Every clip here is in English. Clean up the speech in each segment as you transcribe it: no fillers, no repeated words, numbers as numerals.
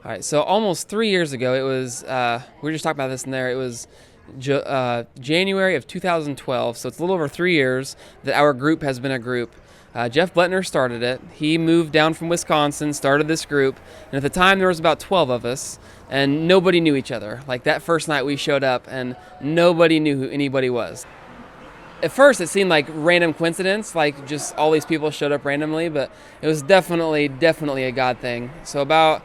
All right, so almost 3 years ago, it was, we were just talking about this in there, it was January of 2012, so it's a little over 3 years that our group has been a group. Jeff Bletner started it. He moved down from Wisconsin, started this group, and at the time there was about 12 of us, and nobody knew each other. Like that first night we showed up, and nobody knew who anybody was. At first it seemed like random coincidence, like just all these people showed up randomly, but it was definitely a God thing. So about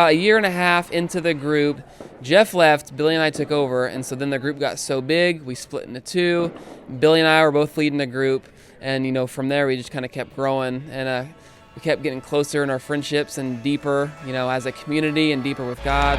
a year and a half into the group, Jeff left, Billy and I took over, and so then the group got so big, we split into two. Billy and I were both leading the group, and from there we just kind of kept growing, and we kept getting closer in our friendships and deeper, as a community and deeper with God.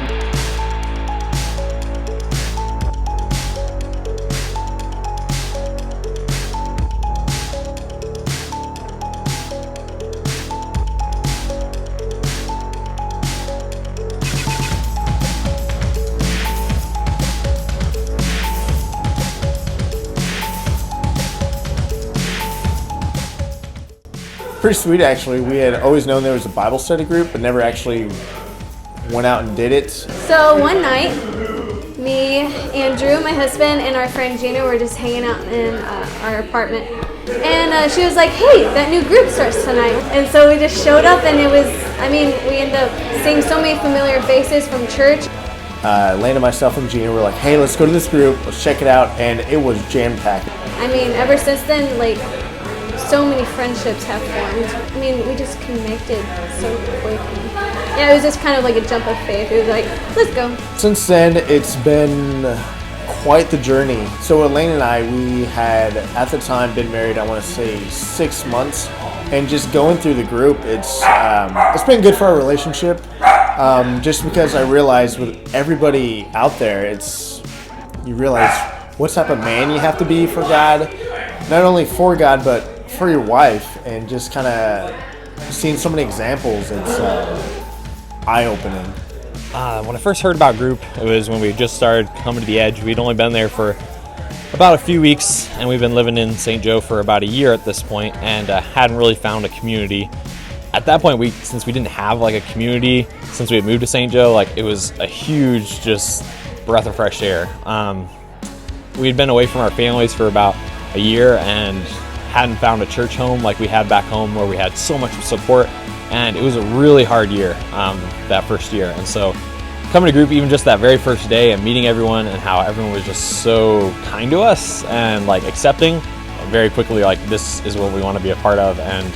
Pretty sweet, actually. We had always known there was a Bible study group, but never actually went out and did it. So one night, me, Andrew, my husband, and our friend Gina were just hanging out in our apartment. And she was like, hey, that new group starts tonight. And so we just showed up, and we ended up seeing so many familiar faces from church. Landon, myself, and Gina were like, hey, let's go to this group, let's check it out, and it was jam-packed. Ever since then, so many friendships have formed. We just connected so quickly. Yeah, it was just kind of like a jump of faith. It was like, let's go. Since then, it's been quite the journey. So Elaine and I, we had, at the time, been married, I want to say 6 months. And just going through the group, it's been good for our relationship. Just because I realized with everybody out there, you realize what type of man you have to be for God. Not only for God, but for your wife, and just kind of seeing so many examples, it's eye-opening. When I first heard about group, it was when we just started coming to the Edge. We'd only been there for about a few weeks, and we've been living in St. Joe for about a year at this point, and hadn't really found a community. At that point, since we didn't have a community, since we had moved to St. Joe, it was a huge just breath of fresh air. We'd been away from our families for about a year and hadn't found a church home like we had back home, where we had so much support, and it was a really hard year that first year. And so coming to group, even just that very first day, and meeting everyone, and how everyone was just so kind to us and accepting, very quickly this is what we want to be a part of. And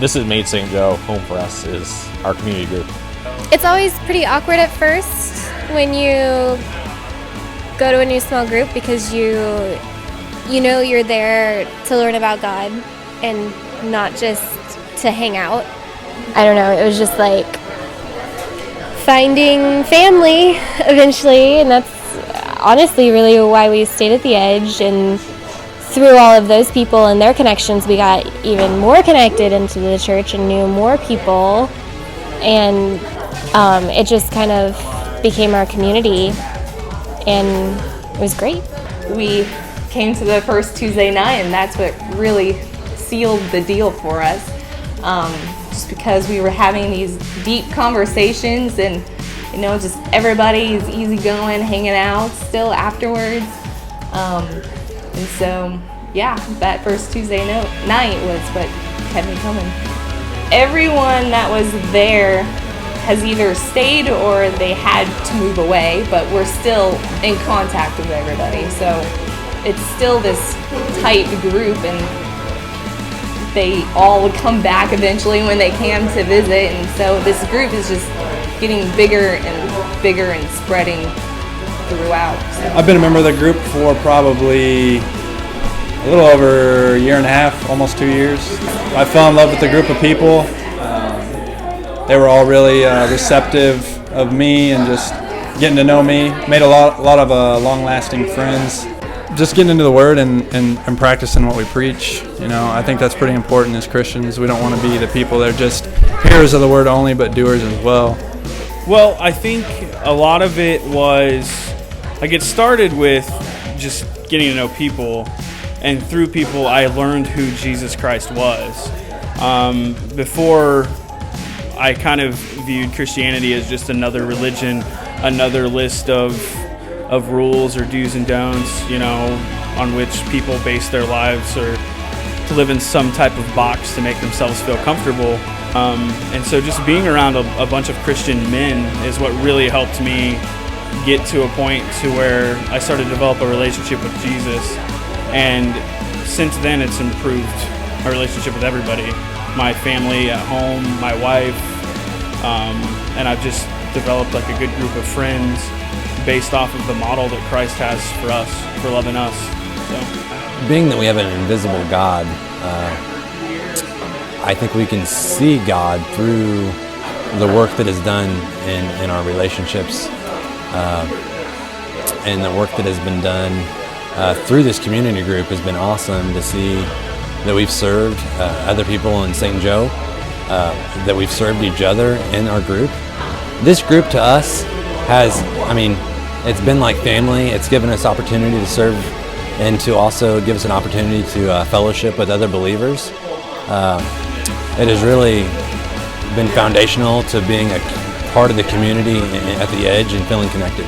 this has made St. Joe home for us, is our community group. It's always pretty awkward at first when you go to a new small group, because you're there to learn about God and not just to hang out. I don't know, it was just finding family eventually, and that's honestly really why we stayed at the Edge. And through all of those people and their connections, we got even more connected into the church and knew more people, and it just kind of became our community, and it was great. We came to the first Tuesday night, and that's what really sealed the deal for us. Just because we were having these deep conversations, and just everybody is easygoing, hanging out still afterwards. And so, that first Tuesday night was what kept me coming. Everyone that was there has either stayed or they had to move away, but we're still in contact with everybody. So it's still this tight group, and they all come back eventually when they can to visit. And so this group is just getting bigger and spreading throughout. So. I've been a member of the group for probably a little over a year and a half, almost 2 years. I fell in love with the group of people. They were all really receptive of me and just getting to know me. Made a lot of long-lasting friends. Just getting into the Word and practicing what we preach. I think that's pretty important as Christians. We don't want to be the people that are just hearers of the Word only, but doers as well. Well, I think a lot of it was, it started with just getting to know people, and through people I learned who Jesus Christ was. Before I kind of viewed Christianity as just another religion, another list of rules or do's and don'ts, you know, on which people base their lives or to live in some type of box to make themselves feel comfortable. And so just being around a bunch of Christian men is what really helped me get to a point to where I started to develop a relationship with Jesus. And since then, it's improved my relationship with everybody, my family at home, my wife, and I've just developed like a good group of friends based off of the model that Christ has for us, for loving us. So, being that we have an invisible God, I think we can see God through the work that is done in our relationships, and the work that has been done through this community group has been awesome to see that we've served other people in St. Joe, that we've served each other in our group. This group to us has, it's been like family. It's given us opportunity to serve and to also give us an opportunity to fellowship with other believers. It has really been foundational to being a part of the community at the Edge and feeling connected.